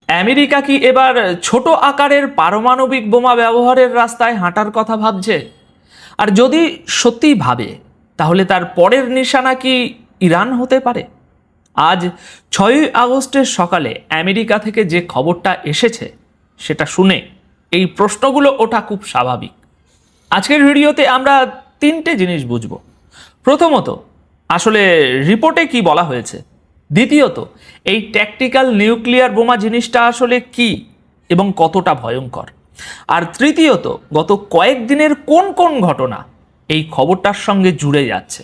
America কি এবার ছোট আকারের পারমাণবিক বোমা ব্যবহারের রাস্তায় হাঁটার কথা ভাবছে? আর যদি সত্যিই ভাবে, তাহলে তার পরের নিশানা কি ইরান হতে পারে? আজ 6ই আগস্টের সকালে আমেরিকা থেকে যে খবরটা এসেছে সেটা শুনে এই প্রশ্নগুলো ওঠা খুব স্বাভাবিক। আজকের ভিডিওতে আমরা 3টে জিনিস বুঝব। প্রথমত, আসলে রিপোর্টে কি বলা হয়েছে। দ্বিতীয়ত, এই ট্যাকটিক্যাল নিউক্লিয়ার বোমা জিনিসটা আসলে কি এবং কতটা ভয়ঙ্কর। আর তৃতীয়ত, গত কয়েকদিনের কোন কোন ঘটনা এই খবরটার সঙ্গে জুড়ে যাচ্ছে।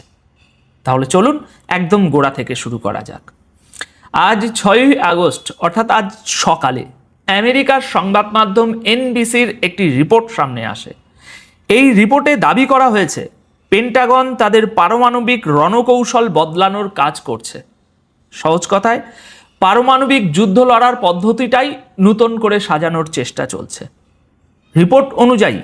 তাহলে চলুন একদম গোড়া থেকে শুরু করা যাক। আজ 6ই আগস্ট অর্থাৎ আজ সকালে আমেরিকার সংবাদ মাধ্যম এনবিসির একটি রিপোর্ট সামনে আসে। এই রিপোর্টে দাবি করা হয়েছে পেন্টাগন তাদের পারমাণবিক রণকৌশল বদলানোর কাজ করছে। সহজ কথায়, পারমাণবিক যুদ্ধ লড়ার পদ্ধতিটাই নতুন করে সাজানোর চেষ্টা চলছে। রিপোর্ট অনুযায়ী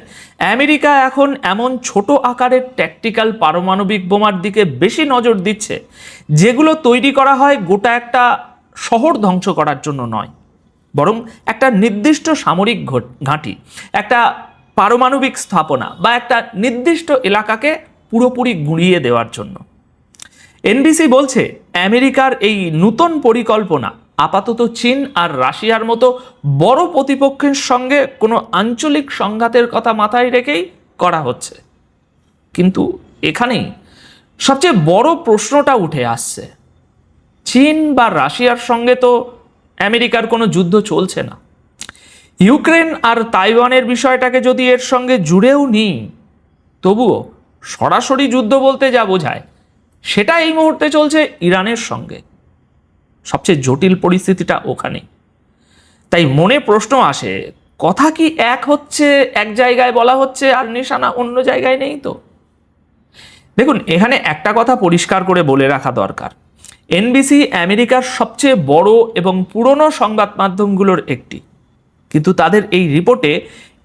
আমেরিকা এখন এমন ছোট আকারের ট্যাকটিক্যাল পারমাণবিক বোমার দিকে বেশি নজর দিচ্ছে, যেগুলো তৈরি করা হয় গোটা একটা শহর ধ্বংস করার জন্য নয়, বরং একটা নির্দিষ্ট সামরিক ঘাঁটি, একটা পারমাণবিক স্থাপনা বা একটা নির্দিষ্ট এলাকাকে পুরোপুরি গুঁড়িয়ে দেওয়ার জন্য। এনবিসি বলছে আমেরিকার এই নতুন পরিকল্পনা আপাতত চীন আর রাশিয়ার মতো বড় প্রতিপক্ষের সঙ্গে কোনো আঞ্চলিক সংঘাতের কথা মাথায় রেখেই করা হচ্ছে। কিন্তু এখানেই সবচেয়ে বড় প্রশ্নটা উঠে আসছে। চীন বা রাশিয়ার সঙ্গে তো আমেরিকার কোনো যুদ্ধ চলছে না। ইউক্রেন আর তাইওয়ানের বিষয়টাকে যদি এর সঙ্গে জুড়েও নিই, তবুও সরাসরি যুদ্ধ বলতে যা বোঝায় সেটা এই মুহূর্তে চলছে ইরানের সঙ্গে। সবচেয়ে জটিল পরিস্থিতিটা ওখানে। তাই মনে প্রশ্ন আসে, কথা কি এক হচ্ছে, এক জায়গায় বলা হচ্ছে আর নিশানা অন্য জায়গায় নেই তো? দেখুন, এখানে একটা কথা পরিষ্কার করে বলে রাখা দরকার। এনবিসি আমেরিকার সবচেয়ে বড় এবং পুরনো সংবাদ মাধ্যমগুলোর একটি, কিন্তু তাদের এই রিপোর্টে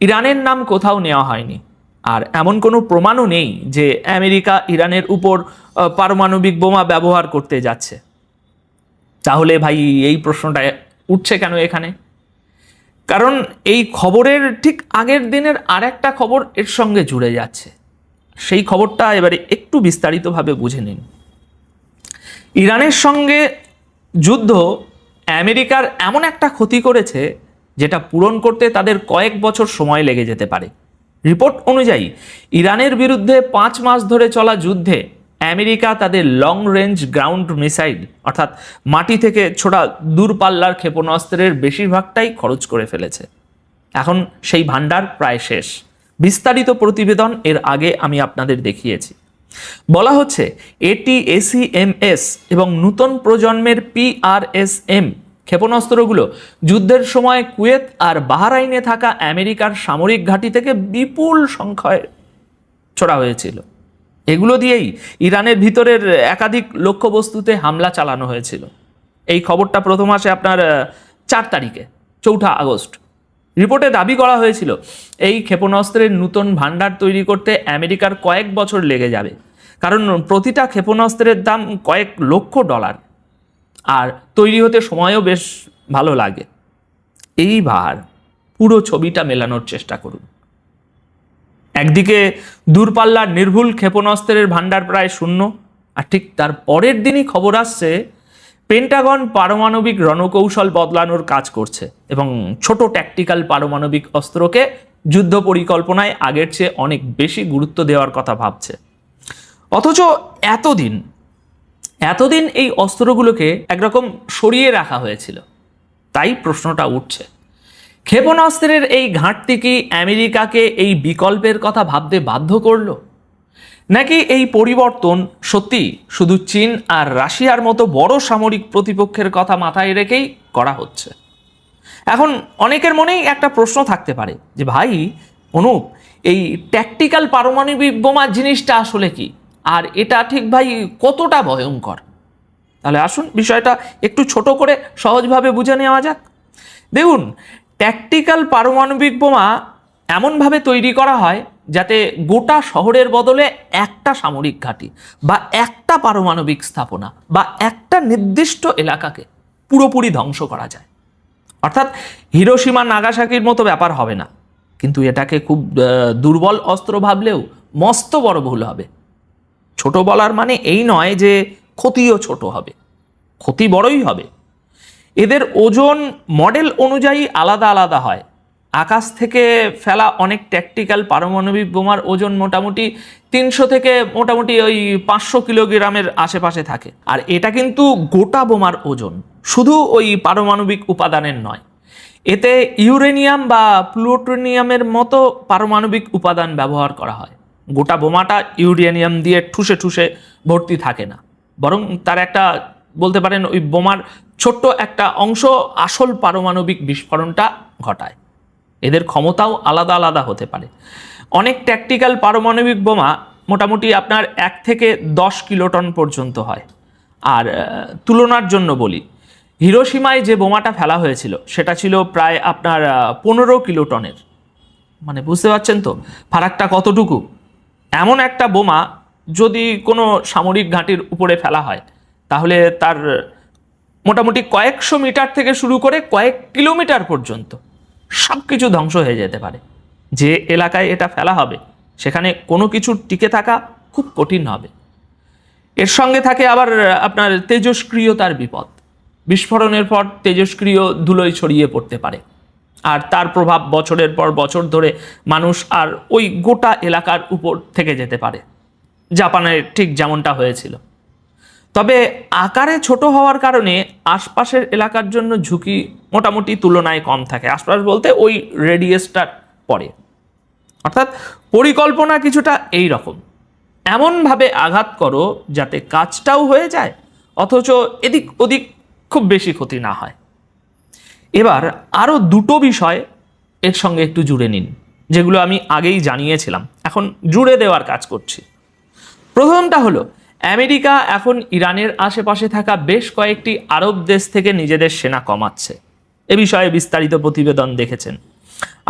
ইরানের নাম কোথাও নেওয়া হয়নি। আর এমন কোনো প্রমাণও নেই যে আমেরিকা ইরানের উপর পারমাণবিক বোমা ব্যবহার করতে যাচ্ছে। তাহলে ভাই এই প্রশ্নটা উঠছে কেন এখানে? কারণ এই খবরের ঠিক আগের দিনের আরেকটা খবর এর সঙ্গে জুড়ে যাচ্ছে। সেই খবরটা এবারে একটু বিস্তারিতভাবে বুঝে নিন। ইরানের সঙ্গে যুদ্ধ আমেরিকার এমন একটা ক্ষতি করেছে যেটা পূরণ করতে তাদের কয়েক বছর সময় লেগে যেতে পারে। রিপোর্ট অনুযায়ী ইরানের বিরুদ্ধে 5 মাস ধরে চলা যুদ্ধে আমেরিকা তাদের লং রেঞ্জ গ্রাউন্ড মিসাইল অর্থাৎ মাটি থেকে ছোড়া দূরপাল্লার ক্ষেপণাস্ত্রের বেশিরভাগটাই খরচ করে ফেলেছে। এখন সেই ভান্ডার প্রায় শেষ। বিস্তারিত প্রতিবেদন এর আগে আমি আপনাদের দেখিয়েছি। বলা হচ্ছে ATACMS এবং নতুন প্রজন্মের PRSM ক্ষেপণাস্ত্রগুলো যুদ্ধের সময় কুয়েত আর বাহরাইনে থাকা আমেরিকার সামরিক ঘাঁটি থেকে বিপুল সংখ্যায় ছোড়া হয়েছিল। এগুলো দিয়েই ইরানের ভিতরের একাধিক লক্ষ্যবস্তুতে হামলা চালানো হয়েছিল। এই খবরটা প্রথম আসে আপনার 4 তারিখে, 4 আগস্ট। রিপোর্টে দাবি করা হয়েছিল এই ক্ষেপণাস্ত্রের নতুন ভান্ডার তৈরি করতে আমেরিকার কয়েক বছর লেগে যাবে, কারণ প্রতিটা ক্ষেপণাস্ত্রের দাম কয়েক লক্ষ ডলার, আর তৈরি হতে সময়ও বেশ ভালো লাগে। এইবার পুরো ছবিটা মেলানোর চেষ্টা করুন। একদিকে দূরপাল্লার নির্ভুল ক্ষেপণাস্ত্রের ভান্ডার প্রায় শূন্য, আর ঠিক তার পরের দিনই খবর আসছে পেন্টাগন পারমাণবিক রণকৌশল বদলানোর কাজ করছে এবং ছোট ট্যাকটিক্যাল পারমাণবিক অস্ত্রকে যুদ্ধ পরিকল্পনায় আগের চেয়ে অনেক বেশি গুরুত্ব দেওয়ার কথা ভাবছে। অথচ এতদিন এই অস্ত্রগুলোকে একরকম সরিয়ে রাখা হয়েছিল। তাই প্রশ্নটা উঠছে, ক্ষেপণাস্ত্রের এই ঘাটতি কি আমেরিকাকে এই বিকল্পের কথা ভাবতে বাধ্য করলো, নাকি এই পরিবর্তন সত্যি শুধু চীন আর রাশিয়ার মতো বড় সামরিক প্রতিপক্ষের কথা মাথায় রেখেই করা হচ্ছে? এখন অনেকের মনেই একটা প্রশ্ন থাকতে পারে যে ভাই অনুপ, এই ট্যাকটিক্যাল পারমাণবিক বোমা জিনিসটা আসলে কি, আর এটা ঠিক ভাই কতটা ভয়ঙ্কর? তাহলে আসুন বিষয়টা একটু ছোট করে সহজভাবে বুঝে নেওয়া যাক। দেখুন, ট্যাকটিক্যাল পারমাণবিক বোমা এমনভাবে তৈরি করা হয় যাতে গোটা শহরের বদলে একটা সামরিক ঘাঁটি বা একটা পারমাণবিক স্থাপনা বা একটা নির্দিষ্ট এলাকাকে পুরোপুরি ধ্বংস করা যায়। অর্থাৎ হিরোশিমা নাগাসাকির মতো ব্যাপার হবে না, কিন্তু এটাকে খুব দুর্বল অস্ত্র ভাবলেও মস্ত বড় ভুল হবে। ছোট বলার মানে এই নয় যে ক্ষতিও ছোট হবে, ক্ষতি বড়ই হবে। এদের ওজন মডেল অনুযায়ী আলাদা আলাদা হয়। আকাশ থেকে ফেলা অনেক ট্যাকটিক্যাল পারমাণবিক বোমার ওজন মোটামুটি 300 থেকে মোটামুটি ওই 500 কিলোগ্রামের আশেপাশে থাকে। আর এটা কিন্তু গোটা বোমার ওজন, শুধু ওই পারমাণবিক উপাদানের নয়। এতে ইউরেনিয়াম বা প্লুটোনিয়ামের মতো পারমাণবিক উপাদান ব্যবহার করা হয়। গোটা বোমাটা ইউরেনিয়াম দিয়ে ঠুসে ঠুসে ভর্তি থাকে না, বরং তার একটা বলতে পারেন ওই বোমার ছোট্ট একটা অংশ আসল পারমাণবিক বিস্ফোরণটা ঘটায়। এদের ক্ষমতাও আলাদা আলাদা হতে পারে। অনেক ট্যাকটিক্যাল পারমাণবিক বোমা মোটামুটি আপনার 1 থেকে 10 কিলোটন পর্যন্ত হয়। আর তুলনার জন্য বলি, হিরোশিমায় যে বোমাটা ফেলা হয়েছিল সেটা ছিল প্রায় আপনার 15 কিলোটনের। মানে বুঝতে পারছেন তো ফারাকটা কতটুকু। এমন একটা বোমা যদি কোনো সামরিক ঘাঁটির উপরে ফেলা হয়, তাহলে তার মোটামুটি কয়েকশো মিটার থেকে শুরু করে কয়েক কিলোমিটার পর্যন্ত সব কিছু ধ্বংস হয়ে যেতে পারে। যে এলাকায় এটা ফেলা হবে সেখানে কোনো কিছু টিকে থাকা খুব কঠিন হবে। এর সঙ্গে থাকে আবার আপনার তেজস্ক্রিয়তার বিপদ। বিস্ফোরণের পর তেজস্ক্রিয় ধুলোয় ছড়িয়ে পড়তে পারে, আর তার প্রভাব বছরের পর বছর ধরে মানুষ আর ওই গোটা এলাকার উপর থেকে যেতে পারে, জাপানে ঠিক যেমনটা হয়েছিল। তবে আকারে ছোট হওয়ার কারণে আশপাশের এলাকার জন্য ঝুঁকি মোটামুটি তুলনায় কম থাকে। আশপাশ বলতে ওই রেডিয়াসটার পরে। অর্থাৎ পরিকল্পনা কিছুটা এই রকম, এমনভাবে আঘাত করো যাতে কাজটাও হয়ে যায় অথচ এদিক ওদিক খুব বেশি ক্ষতি না হয়। এবার আরও দুটো বিষয় এর সঙ্গে একটু জুড়ে নিন, যেগুলো আমি আগেই জানিয়েছিলাম, এখন জুড়ে দেওয়ার কাজ করছি। প্রথমটা হলো, আমেরিকা এখন ইরানের আশেপাশে থাকা বেশ কয়েকটি আরব দেশ থেকে নিজেদের সেনা কমাচ্ছে। এ বিষয়ে বিস্তারিত প্রতিবেদন দেখেছেন।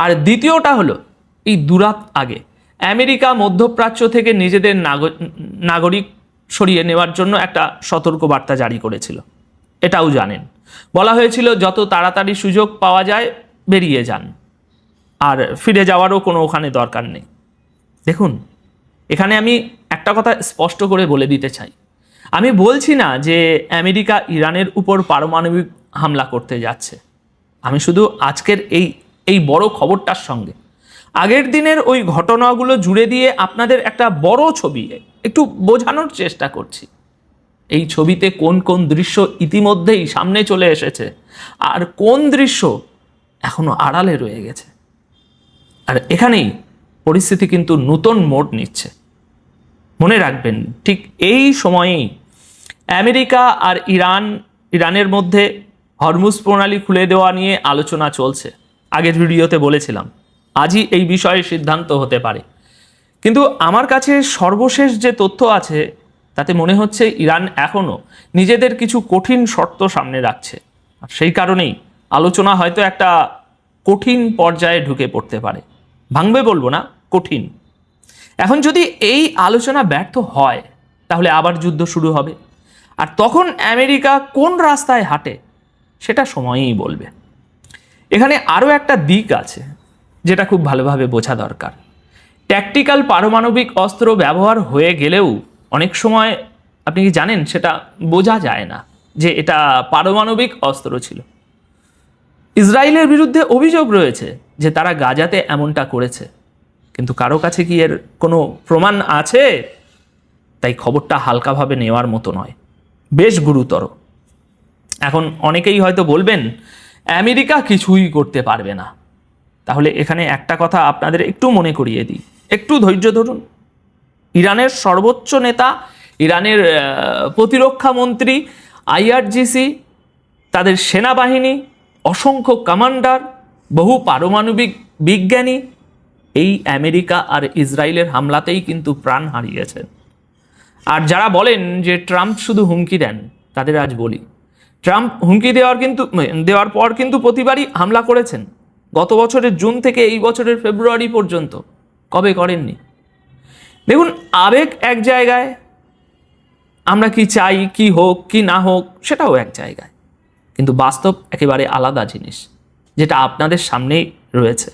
আর দ্বিতীয়টা হলো, এই দুরাত আগে আমেরিকা মধ্যপ্রাচ্য থেকে নিজেদের নাগরিক সরিয়ে নেওয়ার জন্য একটা সতর্কবার্তা জারি করেছিল। এটাও জানেন, বলা হয়েছিল যত তাড়াতাড়ি সুযোগ পাওয়া যায় বেরিয়ে যান, আর ফিরে যাওয়ারও কোনো ওখানে দরকার নেই। দেখুন, এখানে আমি একটা কথা স্পষ্ট করে বলে দিতে চাই, আমি বলছি না যে আমেরিকা ইরানের উপর পারমাণবিক হামলা করতে যাচ্ছে। আমি শুধু আজকের এই বড় খবরটার সঙ্গে আগের দিনের ওই ঘটনাগুলো জুড়ে দিয়ে আপনাদের একটা বড় ছবি একটু বোঝানোর চেষ্টা করছি। এই ছবিতে কোন কোন দৃশ্য ইতিমধ্যেই সামনে চলে এসেছে আর কোন দৃশ্য এখনো আড়ালে রয়ে গেছে। আর এখানেই পরিস্থিতি কিন্তু নতুন মোড় নিচ্ছে। মনে রাখবেন, ঠিক এই সময়েই আমেরিকা আর ইরানের মধ্যে হরমুজ প্রণালী খুলে দেওয়া নিয়ে আলোচনা চলছে। আগের ভিডিওতে বলেছিলাম আজই এই বিষয়ে সিদ্ধান্ত হতে পারে। কিন্তু আমার কাছে সর্বশেষ যে তথ্য আছে তাতে মনে হচ্ছে ইরান এখনও নিজেদের কিছু কঠিন শর্ত সামনে রাখছে। আর সেই কারণেই আলোচনা হয়তো একটা কঠিন পর্যায়ে ঢুকে পড়তে পারে। ভাঙবে বলবো না, কঠিন। এখন যদি এই আলোচনা ব্যর্থ হয় তাহলে আবার যুদ্ধ শুরু হবে। আর তখন আমেরিকা কোন রাস্তায় হাঁটে সেটা সময়ই বলবে। এখানে আরও একটা দিক আছে যেটা খুব ভালোভাবে বোঝা দরকার। ট্যাকটিক্যাল পারমাণবিক অস্ত্র ব্যবহার হয়ে গেলেও অনেক সময় আপনি কি জানেন সেটা বোঝা যায় না যে এটা পারমাণবিক অস্ত্র ছিল। ইসরায়েলের বিরুদ্ধে অভিযোগ রয়েছে যে তারা গাজাতে এমনটা করেছে, কিন্তু কারো কাছে কি এর কোনো প্রমাণ আছে? তাই খবরটা হালকাভাবে নেওয়ার মতো নয়, বেশ গুরুতর। এখন অনেকেই হয়তো বলবেন আমেরিকা কিছুই করতে পারবে না। তাহলে এখানে একটা কথা আপনাদের একটু মনে করিয়ে দিই, একটু ধৈর্য ধরুন। ইরানের সর্বোচ্চ নেতা, ইরানের প্রতিরক্ষা মন্ত্রী, IRGC, তাদের সেনাবাহিনী, অসংখ্য কমান্ডার, বহু পারমাণবিক বিজ্ঞানী এই আমেরিকা আর ইসরায়েলের হামলাতেই কিন্তু প্রাণ হারিয়েছেন। আর যারা বলেন যে ট্রাম্প শুধু হুমকি দেন, তাদের আজ বলি, ট্রাম্প হুমকি দেওয়ার পর কিন্তু প্রতিবারই হামলা করেছেন। গত বছরের জুন থেকে এই বছরের ফেব্রুয়ারি পর্যন্ত কবে করেননি? দেখুন, আবেগ এক জায়গায়, আমরা কি চাই কি হোক কি না হোক সেটাও এক জায়গায়, কিন্তু বাস্তব একেবারে আলাদা জিনিস। যেটা আপনাদের সামনেই রয়েছে।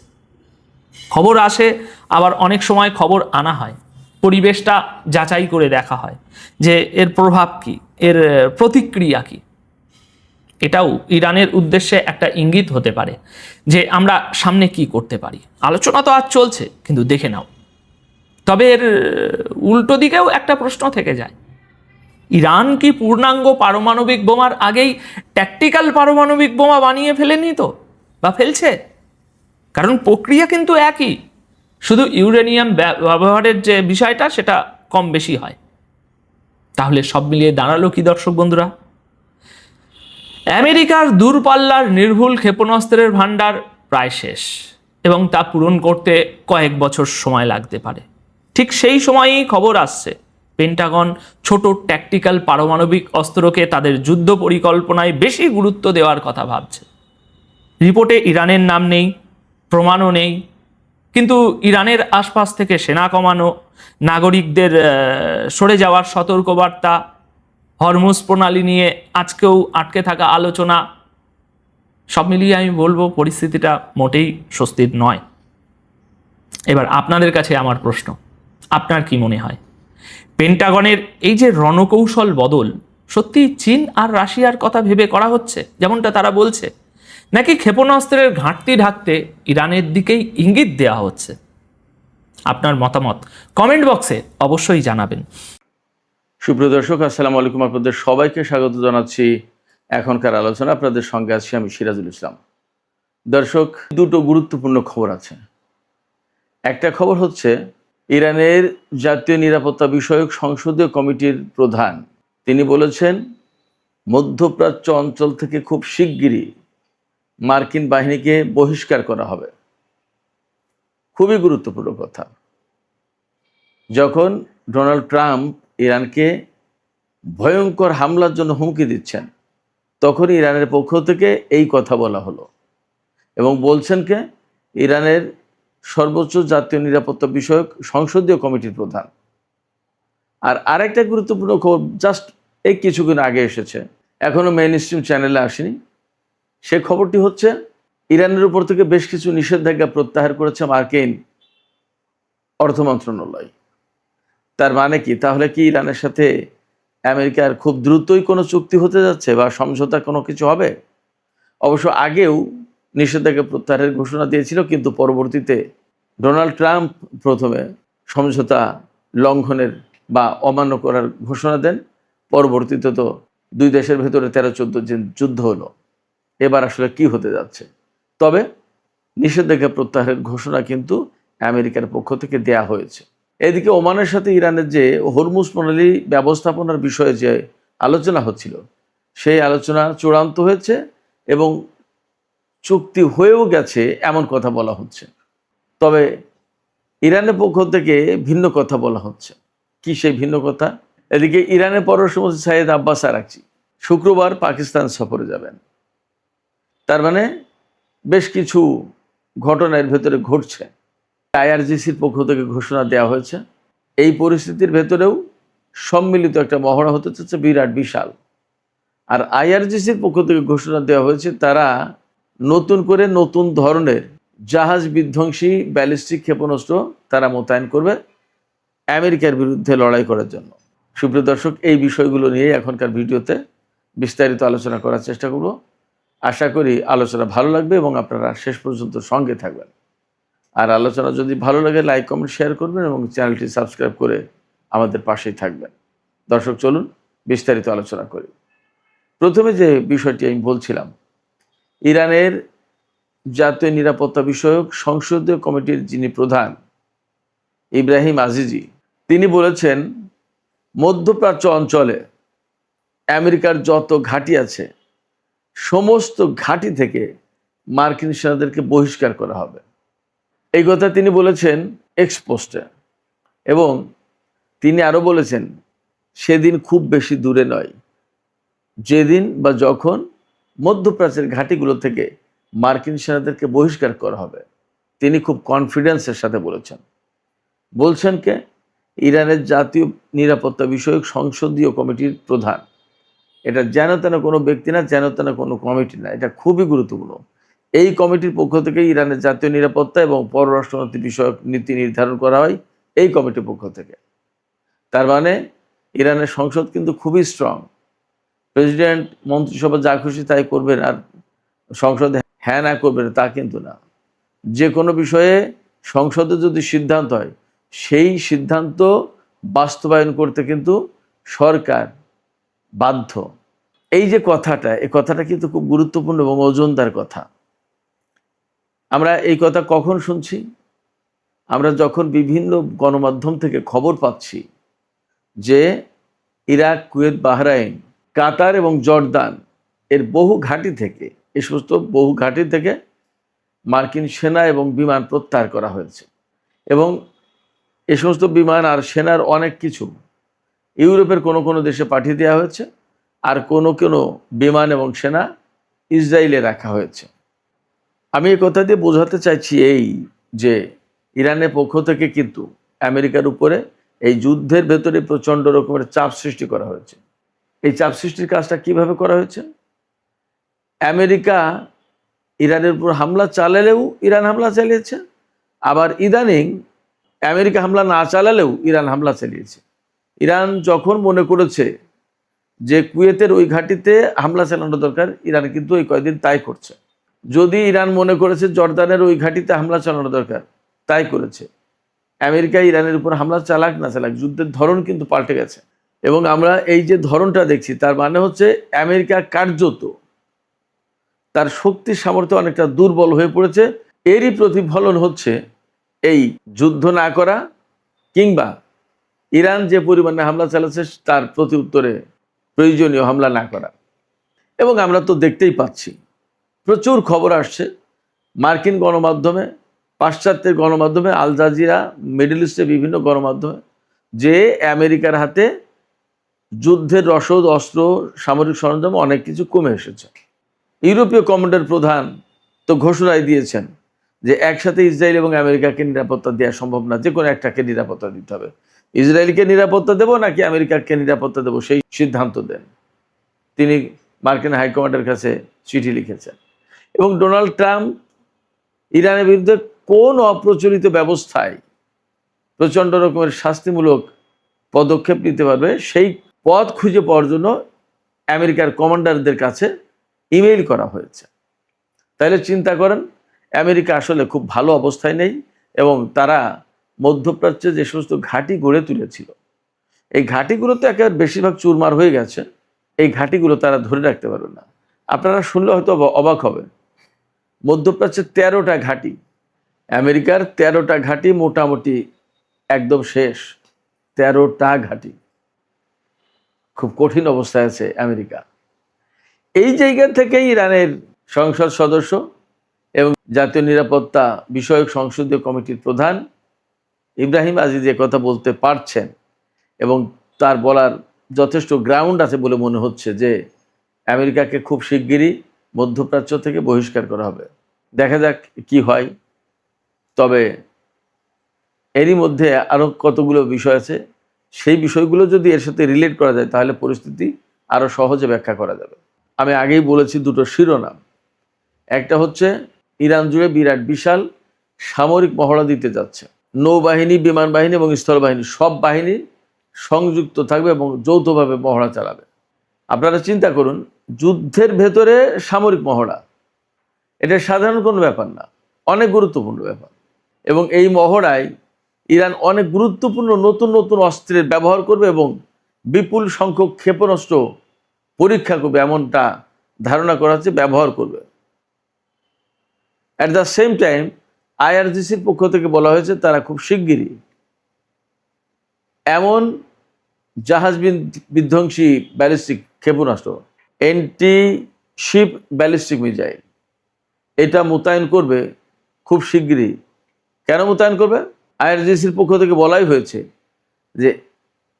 খবর আসে, আবার অনেক সময় খবর আনা হয়, পরিবেশটা যাচাই করে দেখা হয় যে এর প্রভাব কি, এর প্রতিক্রিয়া কি। এটাও ইরানের উদ্দেশ্যে একটা ইঙ্গিত হতে পারে যে আমরা সামনে কি করতে পারি। আলোচনা তো আজ চলছে, কিন্তু দেখে নাও। তবে এর উল্টো দিকেও একটা প্রশ্ন থেকে যায়, ইরান কি পূর্ণাঙ্গ পারমাণবিক বোমার আগেই ট্যাকটিক্যাল পারমাণবিক বোমা বানিয়ে ফেলেনি তো, বা ফেলছে? কারণ প্রক্রিয়া কিন্তু একই, শুধু ইউরেনিয়াম ব্যবহারের যে বিষয়টা সেটা কম বেশি হয়। তাহলে সব মিলিয়ে দাঁড়ালো কি দর্শক বন্ধুরা? আমেরিকার দূরপাল্লার নির্ভুল ক্ষেপণাস্ত্রের ভাণ্ডার প্রায় শেষ, এবং তা পূরণ করতে কয়েক বছর সময় লাগতে পারে। ঠিক সেই সময়ই খবর আসছে পেন্টাগন ছোট ট্যাকটিক্যাল পারমাণবিক অস্ত্রকে তাদের যুদ্ধ পরিকল্পনায় বেশি গুরুত্ব দেওয়ার কথা ভাবছে। রিপোর্টে ইরানের নাম নেই, প্রমাণও নেই, কিন্তু ইরানের আশপাশ থেকে সেনা কমানো, নাগরিকদের সরে যাওয়ার সতর্কবার্তা, হরমুজ প্রণালী নিয়ে আজকেও আটকে থাকা আলোচনা, সব মিলিয়ে আমি বলবো পরিস্থিতিটা মোটেই স্বস্তির নয়। এবার আপনাদের কাছে আমার প্রশ্ন, আপনার কি মনে হয় পেন্টাগনের এই যে রণকৌশল বদল সত্যি চীন আর রাশিয়ার কথা ভেবে করা হচ্ছে যেমনটা তারা বলছে, নাকি ক্ষেপণাস্ত্রের ঘাটতি ঢাকতে ইরানের দিকেই ইঙ্গিত দেওয়া হচ্ছে? আপনার মতামত কমেন্ট বক্সে অবশ্যই জানাবেন। সুপ্রিয় দর্শক, আসসালামু আলাইকুম। আপনাদের সবাইকে স্বাগত জানাচ্ছি এখনকার আলোচনা। আপনাদের সঙ্গে আছি আমি সিরাজুল ইসলাম। দর্শক, দুটো গুরুত্বপূর্ণ খবর আছে। একটা খবর হচ্ছে ইরানের জাতীয় নিরাপত্তা বিষয়ক সংসদীয় কমিটির প্রধান তিনি বলেছেন মধ্যপ্রাচ্য অঞ্চল থেকে খুব শিগগিরই মার্কিন বাহিনীকে বহিষ্কার করা হবে। খুবই গুরুত্বপূর্ণ কথা। যখন ডোনাল্ড ট্রাম্প ইরানকে ভয়ঙ্কর হামলার জন্য হুমকি দিচ্ছেন, তখন ইরানের পক্ষ থেকে এই কথা বলা হলো, এবং বলছেন কে? ইরানের সর্বোচ্চ জাতীয় নিরাপত্তা বিষয়ক সংসদীয় কমিটির প্রধান। আর আরেকটা গুরুত্বপূর্ণ খবর জাস্ট এই কিছুদিন আগে এসেছে, এখনো মেইন স্ট্রিম চ্যানেলে আসেনি। সে খবরটি হচ্ছে ইরানের উপর থেকে বেশ কিছু নিষেধাজ্ঞা প্রত্যাহার করেছে মার্কিন অর্থ মন্ত্রণালয়। তার মানে কি? তাহলে কি ইরানের সাথে আমেরিকার খুব দ্রুতই কোনো চুক্তি হতে যাচ্ছে বা সমঝোতা কোনো কিছু হবে? অবশ্য আগেও নিষেধাজ্ঞা প্রত্যাহারের ঘোষণা দিয়েছিল, কিন্তু পরবর্তীতে ডোনাল্ড ট্রাম্প প্রথমে সমঝোতা লঙ্ঘনের বা অমান্য করার ঘোষণা দেন। পরবর্তীতে তো দুই দেশের ভেতরে 13-14 দিন যুদ্ধ হলো। এবার আসলে কি হতে যাচ্ছে? তবে নিষেধাজ্ঞা প্রত্যাহারের ঘোষণা কিন্তু আমেরিকার পক্ষ থেকে দেয়া হয়েছে। এদিকে ওমানের সাথে ইরানের যে হরমুজ প্রণালী ব্যবস্থাপনার বিষয়ে যে আলোচনা হচ্ছিল, সেই আলোচনা চূড়ান্ত হয়েছে এবং চুক্তি হয়েও গেছে এমন কথা বলা হচ্ছে। তবে ইরানের পক্ষ থেকে ভিন্ন কথা বলা হচ্ছে। কি সেই ভিন্ন কথা? এদিকে ইরানের পররাষ্ট্রমন্ত্রী সাইয়েদ আব্বাস আরাকচি শুক্রবার পাকিস্তান সফরে যাবেন। তার মানে বেশ কিছু ঘটনার ভেতরে ঘটছে। আইআরজিসির পক্ষ থেকে ঘোষণা দেওয়া হয়েছে। এই পরিস্থিতির ভেতরেও সম্মিলিত একটা মহড়া হতে চাচ্ছে বিরাট বিশাল। আর আইআরজিসির পক্ষ থেকে ঘোষণা দেওয়া হয়েছে তারা নতুন করে নতুন ধরনের জাহাজ বিধ্বংসী ব্যালিস্টিক ক্ষেপণাস্ত্র তারা মোতায়েন করবে আমেরিকার বিরুদ্ধে লড়াই করার জন্য। সুপ্রিয় দর্শক, এই বিষয়গুলো নিয়ে এখনকার ভিডিওতে বিস্তারিত আলোচনা করার চেষ্টা করব। আশা করি আলোচনা ভালো লাগবে এবং আপনারা শেষ পর্যন্ত সঙ্গে থাকবেন। আর আলোচনা যদি ভালো লাগে লাইক কমেন্ট শেয়ার করবেন এবং চ্যানেলটি সাবস্ক্রাইব করে আমাদের পাশেই থাকবেন। দর্শক, চলুন বিস্তারিত আলোচনা করি। প্রথমে যে বিষয়টি আমি বলছিলাম, ইরানের জাতীয় নিরাপত্তা বিষয়ক সংসদীয় কমিটির যিনি প্রধান ইব্রাহিম আজিজি, তিনি বলেছেন মধ্যপ্রাচ্য অঞ্চলে আমেরিকার যত ঘাঁটি আছে সমস্ত ঘাঁটি থেকে মার্কিন সেনাদেরকে বহিষ্কার করা হবে। এই কথা তিনি বলেছেন এক্সপোস্টে, এবং তিনি আরও বলেছেন সেদিন খুব বেশি দূরে নয় যেদিন বা যখন মধ্যপ্রাচ্যের ঘাঁটিগুলো থেকে মার্কিন সেনাদেরকে বহিষ্কার করা হবে। তিনি খুব কনফিডেন্সের সাথে বলছেন কে? ইরানের জাতীয় নিরাপত্তা বিষয়ক সংসদীয় কমিটির প্রধান। এটা যেন তেন কোনো ব্যক্তি না, যেন তেন কোনো কমিটি না, এটা খুবই গুরুত্বপূর্ণ। এই কমিটির পক্ষ থেকে ইরানের জাতীয় নিরাপত্তা এবং পররাষ্ট্রনীতি বিষয়ক নীতি নির্ধারণ করা হয় এই কমিটির পক্ষ থেকে। তার মানে ইরানের সংসদ কিন্তু খুবই স্ট্রং। প্রেসিডেন্ট মন্ত্রিসভা যা খুশি তাই করবেন আর সংসদে হ্যাঁ না করবেন তা কিন্তু না। যে কোনো বিষয়ে সংসদে যদি সিদ্ধান্ত হয় সেই সিদ্ধান্ত বাস্তবায়ন করতে কিন্তু সরকার বাধ্য। এই যে কথাটা, এই কথাটা কিন্তু খুব গুরুত্বপূর্ণ এবং ওজনদার কথা। আমরা এই কথা কখন শুনছি? আমরা যখন বিভিন্ন গণমাধ্যম থেকে খবর পাচ্ছি যে ইরাক, কুয়েত, বাহরাইন, কাতার এবং জর্দান এর বহু ঘাঁটি থেকে, এই সমস্ত বহু ঘাঁটি থেকে মার্কিন সেনা এবং বিমান প্রত্যাহার করা হয়েছে এবং এই সমস্ত বিমান আর সেনার অনেক কিছু ইউরোপের কোনো কোনো দেশে পাঠিয়ে দেওয়া হয়েছে, আর কোনো কোনো বিমান এবং সেনা ইসরায়েলে রাখা হয়েছে। আমি এই কথা দিয়ে বোঝাতে চাইছি এই যে ইরানের পক্ষ থেকে কিন্তু আমেরিকার উপরে এই যুদ্ধের ভেতরে প্রচণ্ড রকমের চাপ সৃষ্টি করা হয়েছে। এই চাপ সৃষ্টির কাজটা কিভাবে করা হয়েছে? আমেরিকা ইরানের উপর হামলা চালালেও ইরান হামলা চালিয়েছে, আবার ইদানিং আমেরিকা হামলা না চালালেও ইরান হামলা চালিয়েছে। ইরান যখন মনে করেছে যে কুয়েতের ওই ঘাঁটিতে হামলা চালানো দরকার, ইরান কিন্তু এই কয়েকদিন তাই করছে। যদি ইরান মনে করেছে জর্দানের ওই ঘাঁটিতে হামলা চালানো দরকার, তাই করেছে। আমেরিকা ইরানের উপর হামলা চালাক না চালাক, যুদ্ধের ধরন কিন্তু পাল্টে গেছে। এবং আমরা এই যে ধরনটা দেখছি তার মানে হচ্ছে আমেরিকা কার্যত তার শক্তির সামর্থ্য অনেকটা দুর্বল হয়ে পড়েছে। এরই প্রতিফলন হচ্ছে এই যুদ্ধ না করা কিংবা ইরান যে পরিমাণে হামলা চালাচ্ছে তার প্রতি উত্তরে প্রয়োজনীয় হামলা না করা। এবং আমরা তো দেখতেই পাচ্ছি প্রচুর খবর আসছে মার্কিন গণমাধ্যমে, পাশ্চাত্যের গণমাধ্যমে, আল জাজিরা, মিডল ইস্টের বিভিন্ন গণমাধ্যমে যে আমেরিকার হাতে যুদ্ধের রসদ, অস্ত্র, সামরিক সরঞ্জাম অনেক কিছু কমে এসেছে। ইউরোপীয় কমান্ডার প্রধান তো ঘোষণায় দিয়েছেন যে একসাথে ইসরায়েল এবং আমেরিকাকে নিরাপত্তা দেওয়া সম্ভব না, যে কোনো একটাকে নিরাপত্তা দিতে হবে। ইসরায়েলকে নিরাপত্তা দেব নাকি আমেরিকাকে নিরাপত্তা দেব সেই সিদ্ধান্ত দেন। তিনি মার্কিন হাইকমান্ডের কাছে চিঠি লিখেছেন। এবং ডোনাল্ড ট্রাম্প ইরানের বিরুদ্ধে কোন অপ্রচলিত ব্যবস্থায় প্রচণ্ড রকমের শাস্তিমূলক পদক্ষেপ নিতে পারবে সেই পথ খুঁজে পাওয়ার জন্য আমেরিকার কমান্ডারদের কাছে ইমেইল করা হয়েছে। তাহলে চিন্তা করেন আমেরিকা আসলে খুব ভালো অবস্থায় নেই এবং তারা মধ্যপ্রাচ্যে যে সমস্ত ঘাঁটি গড়ে তুলেছিল এই ঘাঁটিগুলো তো একেবারে বেশিরভাগ চুরমার হয়ে গেছে। এই ঘাঁটিগুলো তারা ধরে রাখতে পারবে না। আপনারা শুনলে হয়তো অবাক হবেন, মধ্যপ্রাচ্যের 13টা ঘাঁটি, আমেরিকার 13টা ঘাঁটি মোটামুটি একদম শেষ। 13টা ঘাঁটি, খুব কঠিন অবস্থায় আছে আমেরিকা। এই জায়গা থেকেই ইরানের সংসদ সদস্য এবং জাতীয় নিরাপত্তা বিষয়ক সংসদীয় কমিটির প্রধান ইব্রাহিম আজিজ কথা বলতে পারছেন এবং তার বলার যথেষ্ট গ্রাউন্ড আছে বলে মনে হচ্ছে যে আমেরিকাকে খুব শিগগিরই মধ্যপ্রাচ্য থেকে বহিষ্কার করা হবে। দেখা যাক কি হয়। তবে এরই মধ্যে আরও কতগুলো বিষয় আছে, সেই বিষয়গুলো যদি এর সাথে রিলেট করা যায় তাহলে পরিস্থিতি আরও সহজে ব্যাখ্যা করা যাবে। আমি আগেই বলেছি দুটো শিরোনাম, একটা হচ্ছে ইরান জুড়ে বিরাট বিশাল সামরিক মহড়া দিতে যাচ্ছে, নৌবাহিনী, বিমান বাহিনী এবং স্থলবাহিনী সব বাহিনী সংযুক্ত থাকবে এবং যৌথভাবে মহড়া চালাবে। আপনারা চিন্তা করুন, যুদ্ধের ভেতরে সামরিক মহড়া, এটা সাধারণ কোনো ব্যাপার না, অনেক গুরুত্বপূর্ণ ব্যাপার। এবং এই মহড়ায় ইরান অনেক গুরুত্বপূর্ণ নতুন নতুন অস্ত্রের ব্যবহার করবে এবং বিপুল সংখ্যক ক্ষেপণাস্ত্র পরীক্ষা করবে, এমনটা ধারণা করা হচ্ছে ব্যবহার করবে। অ্যাট দ্য সেম টাইম আইআরজিসির পক্ষ থেকে বলা হয়েছে তারা খুব শিগগিরই এমন জাহাজ বিধ্বংসী ব্যালিস্টিক ক্ষেপণাস্ত্র, এন্টি শিপ ব্যালিস্টিক মিসাইল, এটা মোতায়েন করবে খুব শিগগিরই। কেন মোতায়েন করবে? আইআরজিসির পক্ষ থেকে বলাই হয়েছে যে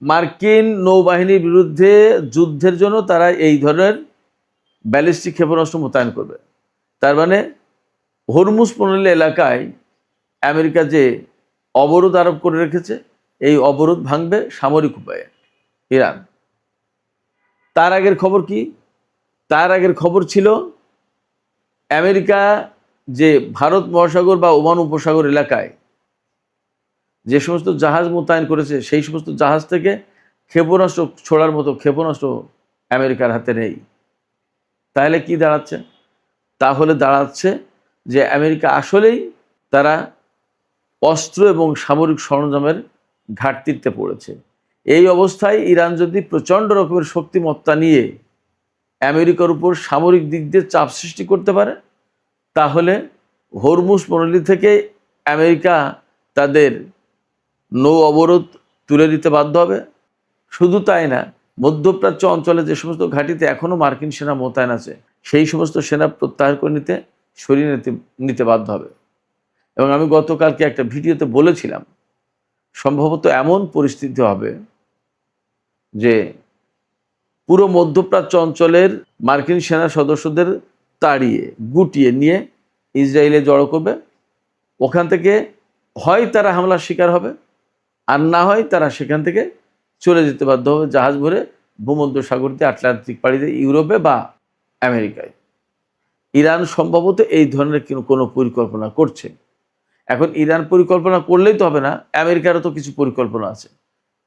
মার্কিন নৌবাহিনীর বিরুদ্ধে যুদ্ধের জন্য তারা এই ধরনের ব্যালিস্টিক ক্ষেপণাস্ত্র মোতায়েন করবে। তার মানে হরমুজ প্রণালী এলাকায় আমেরিকা যে অবরোধ আরোপ করে রেখেছে, এই অবরোধ ভাঙবে সামরিক উপায়ে ইরান। তার আগের খবর কি? তার আগের খবর ছিল আমেরিকা যে ভারত মহাসাগর বা ওমান উপসাগর এলাকায় যে সমস্ত জাহাজ মোতায়েন করেছে সেই সমস্ত জাহাজ থেকে ক্ষেপণাস্ত্র ছোড়ার মতো ক্ষেপণাস্ত্র আমেরিকার হাতে নেই। তাহলে কি দাঁড়াচ্ছে? তাহলে দাঁড়াচ্ছে যে আমেরিকা আসলেই তারা অস্ত্র এবং সামরিক সরঞ্জামের ঘাটতিতে পড়েছে। এই অবস্থায় ইরান যদি প্রচণ্ড রকমের শক্তিমত্তা নিয়ে আমেরিকার উপর সামরিক দিক দিয়ে চাপ সৃষ্টি করতে পারে, তাহলে হরমুজ প্রণালী থেকে আমেরিকা তাদের নৌ অবরোধ তুলে দিতে বাধ্য হবে। শুধু তাই না, মধ্যপ্রাচ্য অঞ্চলে যে সমস্ত ঘাঁটিতে এখনও মার্কিন সেনা মোতায়েন আছে সেই সমস্ত সেনা প্রত্যাহার করে সরিয়ে নিতে বাধ্য হবে। এবং আমি গতকালকে একটা ভিডিওতে বলেছিলাম, সম্ভবত এমন পরিস্থিতি হবে যে পুরো মধ্যপ্রাচ্য অঞ্চলের মার্কিন সেনা সদস্যদের তাড়িয়ে গুটিয়ে নিয়ে ইসরায়েলে জড়ো করবে। ওখান থেকে হয় তারা হামলার শিকার হবে, আর না হয় তারা সেখান থেকে চলে যেতে বাধ্য হবে জাহাজ ভরে ভূমধ্যসাগর দিয়ে আটলান্টিক পাড়ি দিয়ে ইউরোপে বা আমেরিকায়। ইরান সম্ভবত এই ধরনের কোনো পরিকল্পনা করছে। এখন ইরান পরিকল্পনা করলেই তো হবে না, আমেরিকারও তো কিছু পরিকল্পনা আছে।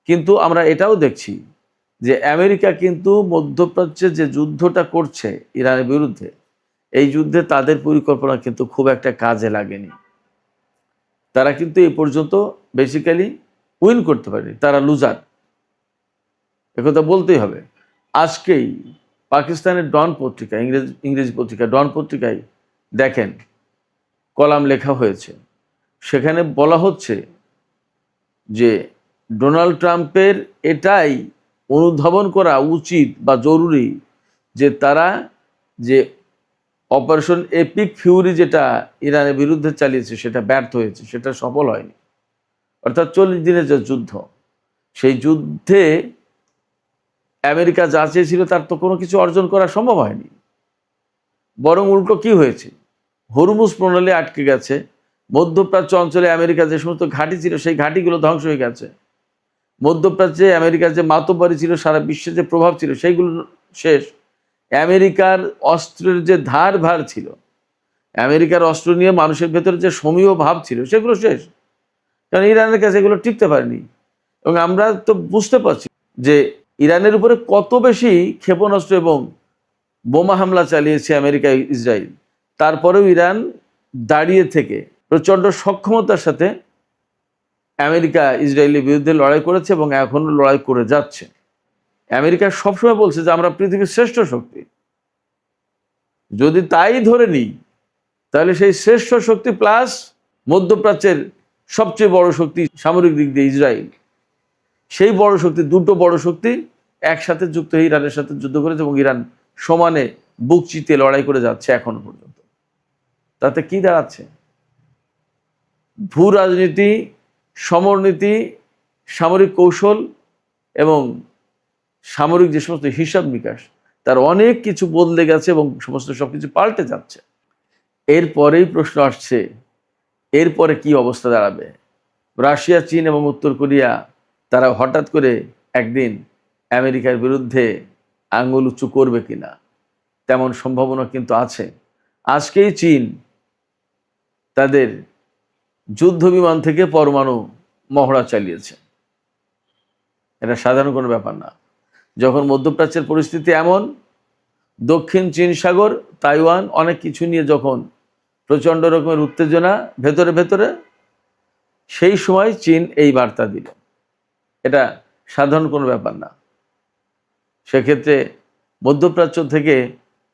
কিন্তু আমরা এটাও দেখছি যে আমেরিকা কিন্তু মধ্যপ্রাচ্যে যে যুদ্ধটা করছে ইরানের বিরুদ্ধে, এই যুদ্ধে তাদের পরিকল্পনা কিন্তু খুব একটা কাজে লাগেনি। তারা কিন্তু এই পর্যন্ত বেসিক্যালি উইন করতে পারেনি, তারা লুজার, একথা বলতেই হবে। আজকেই পাকিস্তানের ডন পত্রিকা, ইংরেজি পত্রিকা ডন পত্রিকায় দেখেন কলাম লেখা হয়েছে, সেখানে বলা হচ্ছে যে ডোনাল্ড ট্রাম্পের এটাই অনুধাবন করা উচিত বা জরুরি যে তারা যে অপারেশন এপিক ফিউরি যেটা ইরানের বিরুদ্ধে চালিয়েছে সেটা ব্যর্থ হয়েছে, সেটা সফল হয়নি। অর্থাৎ 40 দিনের যে যুদ্ধ, সেই যুদ্ধে আমেরিকা যা চেয়েছিল তার তো কোনো কিছু অর্জন করা সম্ভব হয়নি। বরং উল্টো কি হয়েছে, হরমুজ প্রণালী আটকে গেছে। মধ্যপ্রাচ্য অঞ্চলে আমেরিকা যে সমস্ত ঘাঁটি ছিল সেই ঘাঁটিগুলো ধ্বংস হয়ে গেছে। মধ্যপ্রাচ্যে আমেরিকার যে মাতব্বরি ছিল, সারা বিশ্বে যে প্রভাব ছিল, সেইগুলো শেষ। আমেরিকার অস্ত্রের যে ধার ভার ছিল, আমেরিকার অস্ত্র নিয়ে মানুষের ভেতরে যে সমীহ ভাব ছিল, সেগুলো শেষ। কারণ ইরানের কাছে এগুলো টিকতে পারেনি। এবং আমরা তো বুঝতে পারছি যে ইরানের উপরে কত বেশি ক্ষেপণাস্ত্র এবং বোমা হামলা চালিয়েছে আমেরিকা ইসরায়েল, তারপরেও ইরান দাঁড়িয়ে থেকে প্রচণ্ড সক্ষমতার সাথে আমেরিকা ইসরায়েলের বিরুদ্ধে লড়াই করেছে এবং এখনও লড়াই করে যাচ্ছে। আমেরিকা সবসময় বলছে যে আমরা পৃথিবীর শ্রেষ্ঠ শক্তি। যদি তাই ধরে নিই, তাহলে সেই শ্রেষ্ঠ শক্তি প্লাস মধ্যপ্রাচ্যের সবচেয়ে বড় শক্তি সামরিক দিক দিয়ে ইসরায়েল, সেই বড় শক্তি, দুটো বড় শক্তি একসাথে যুক্ত হয়ে ইরানের সাথে যুদ্ধ করেছে এবং ইরান সমানে বুক চিতিয়ে লড়াই করে যাচ্ছে এখনো পর্যন্ত। তাতে কি দাঁড়াচ্ছে? ভূ রাজনীতি, সমরনীতি, সামরিক কৌশল এবং সামরিক যে সমস্ত হিসাব নিকাশ, তার অনেক কিছু বদলে গেছে এবং সমস্ত সবকিছু পাল্টে যাচ্ছে। এরপরেই প্রশ্ন আসছে, এরপরে কি অবস্থা দাঁড়াবে? রাশিয়া, চীন এবং উত্তর কোরিয়া তারা হঠাৎ করে একদিন আমেরিকার বিরুদ্ধে আঙুল উঁচু করবে কিনা, তেমন সম্ভাবনা কিন্তু আছে। আজকেই চীন তাদের যুদ্ধ বিমান থেকে পরমাণু মহড়া চালিয়েছে। এটা সাধারণ কোনো ব্যাপার না। যখন মধ্যপ্রাচ্যের পরিস্থিতি এমন, দক্ষিণ চীন সাগর, তাইওয়ান, অনেক কিছু নিয়ে যখন প্রচণ্ড রকমের উত্তেজনা ভেতরে ভেতরে, সেই সময় চীন এই বার্তা দিল। এটা সাধারণ কোনো ব্যাপার না। সেক্ষেত্রে মধ্যপ্রাচ্য থেকে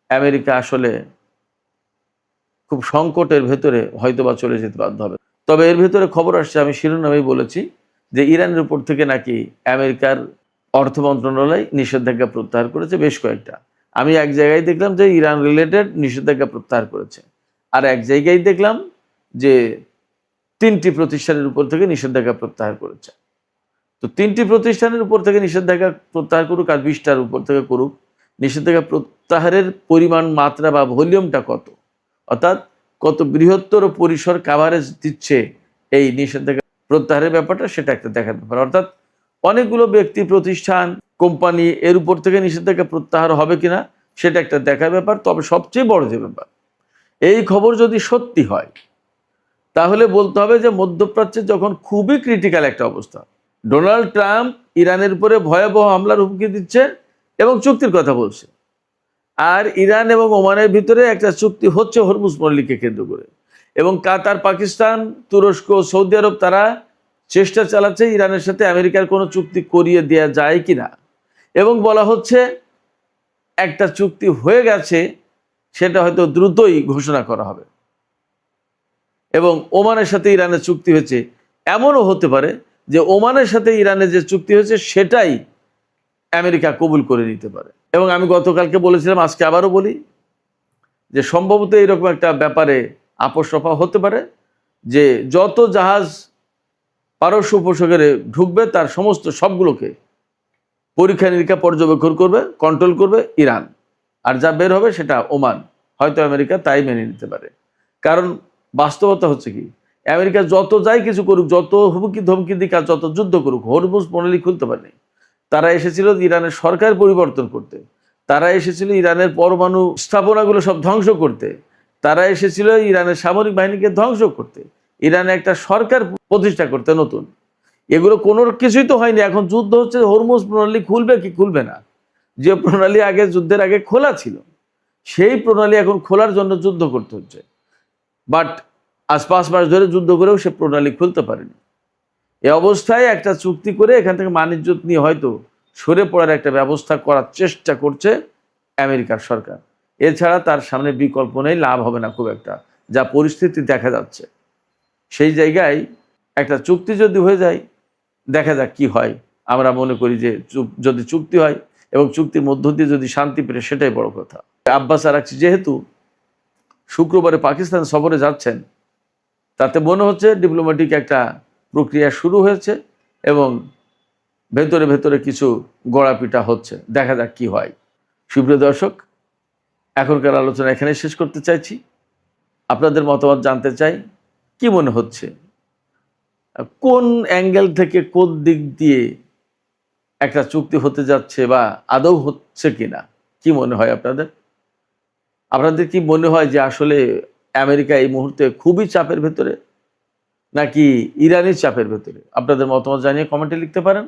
আমেরিকা আসলে খুব সংকটের ভেতরে হয়তোবা চলে যেতে বাধ্য হবে। তবে এর ভেতরে খবর আসছে, আমি শিরোনামেই বলেছি, যে ইরানের উপর থেকে নাকি আমেরিকার অর্থ মন্ত্রণালয় নিষেধাজ্ঞা প্রত্যাহার করেছে বেশ কয়েকটা। আমি এক জায়গায় দেখলাম যে ইরান রিলেটেড নিষেধাজ্ঞা প্রত্যাহার করেছে, আর এক জায়গায় দেখলাম যে 3টি প্রতিষ্ঠানের উপর থেকে নিষেধাজ্ঞা প্রত্যাহার করেছে। তো 3টি প্রতিষ্ঠানের উপর থেকে নিষেধাজ্ঞা প্রত্যাহার করুক আর 20টার উপর থেকে করুক, নিষেধাজ্ঞা প্রত্যাহারের পরিমাণ, মাত্রা বা ভলিউমটা কত, অর্থাৎ কত বৃহত্তর পরিসর কাভারেজ দিচ্ছে এই নিষেধাজ্ঞা প্রত্যাহারের ব্যাপারটা, সেটা একটা দেখার ব্যাপার। অর্থাৎ অনেকগুলো ব্যক্তি, প্রতিষ্ঠান, কোম্পানি এর উপর থেকে নিষেধাজ্ঞা প্রত্যাহার হবে কিনা সেটা একটা দেখার ব্যাপার। তবে সবচেয়ে বড় যে ব্যাপার, এই খবর যদি সত্যি হয় তাহলে বলতে হবে যে মধ্যপ্রাচ্যে যখন খুবই ক্রিটিক্যাল একটা অবস্থা, ডোনাল্ড ট্রাম্প ইরানের উপরে ভয়াবহ হামলার হুমকি দিচ্ছে এবং চুক্তির কথা বলছে, আর ইরান এবং ওমানের ভিতরে একটা চুক্তি হচ্ছে হরমুজ প্রণালীকে কেন্দ্র করে, এবং কাতার, পাকিস্তান, তুরস্ক, সৌদি আরব তারা চেষ্টা চালাচ্ছে ইরানের সাথে আমেরিকার কোনো চুক্তি করিয়ে দেওয়া যায় কিনা, এবং বলা হচ্ছে একটা চুক্তি হয়ে গেছে, সেটা হয়তো দ্রুতই ঘোষণা করা হবে। এবং ওমানের সাথে ইরানের চুক্তি হয়েছে, এমনও হতে পারে যে ওমানের সাথে ইরানের যে চুক্তি হয়েছে সেটাই আমেরিকা কবুল করে নিতে পারে। এবং আমি গতকালকে বলেছিলাম, আজকে আবারও বলি, যে সম্ভবত এরকম একটা ব্যাপারে আপোস রফা হতে পারে, যে যত জাহাজ পারস্য উপসাগরে ঢুকবে তার সমস্ত সবগুলোকে পরীক্ষা নিরীক্ষা পর্যবেক্ষণ করবে, কন্ট্রোল করবে ইরান, আর যা বের হবে সেটা ওমান, হয়তো আমেরিকা তাই মেনে নিতে পারে। কারণ বাস্তবতা হচ্ছে কি, আমেরিকা যত যাই কিছু করুক, যত হুমকি ধমকি দিক আর যত যুদ্ধ করুক, হরমুজ প্রণালী খুলতে পারেনি। তারা এসেছিল ইরানের সরকার পরিবর্তন করতে, তারা এসেছিল ইরানের পরমাণু স্থাপনাগুলো সব ধ্বংস করতে, তারা এসেছিল ইরানের সামরিক বাহিনীকে ধ্বংস করতে, ইরানে একটা সরকার প্রতিষ্ঠা করতে নতুন। এগুলো কোনো কিছুই তো হয়নি। এখন যুদ্ধ হচ্ছে হরমুজ প্রণালী খুলবে কি খুলবে না। যে প্রণালী আগে যুদ্ধের আগে খোলা ছিল, সেই প্রণালী এখন খোলার জন্য যুদ্ধ করতে হচ্ছে। বাট আজ 5 মাস ধরে যুদ্ধ করেও সে প্রণালী খুলতে পারেনি। এ অবস্থায় একটা চুক্তি করে এখান থেকে মানিজ্যত নিয়ে হয়তো সরে পড়ার একটা ব্যবস্থা করার চেষ্টা করছে আমেরিকার সরকার। এছাড়া তার সামনে বিকল্প নেই, লাভ হবে না খুব একটা, যা পরিস্থিতি দেখা যাচ্ছে। সেই জায়গায় একটা চুক্তি যদি হয়ে যায়, দেখা যাক কি হয়। আমরা মনে করি যে যদি চুক্তি হয় এবং চুক্তির মধ্য দিয়ে যদি শান্তি পেরে, সেটাই বড় কথা। আব্বাস আরাকচি যেহেতু শুক্রবারে পাকিস্তান সফরে যাচ্ছেন, তাতে মনে হচ্ছে ডিপ্লোম্যাটিক একটা প্রক্রিয়া শুরু হয়েছে এবং ভেতরে ভেতরে কিছু গড়াপিটা হচ্ছে। দেখা যাক কি হয়। সুপ্রিয় দর্শক, এখনকার আলোচনা এখানে শেষ করতে চাইছি। আপনাদের মতামত জানতে চাই, কি মনে হচ্ছে, কোন অ্যাঙ্গেল থেকে কোন দিক দিয়ে একটা চুক্তি হতে যাচ্ছে বা আদৌ হচ্ছে কিনা, কি মনে হয় আপনাদের? আপনাদের কি মনে হয় যে আসলে আমেরিকা এই মুহূর্তে খুবই চাপের ভেতরে, নাকি ইরানের চাপের ভেতরে? আপনাদের মতামত জানিয়ে কমেন্টে লিখতে পারেন।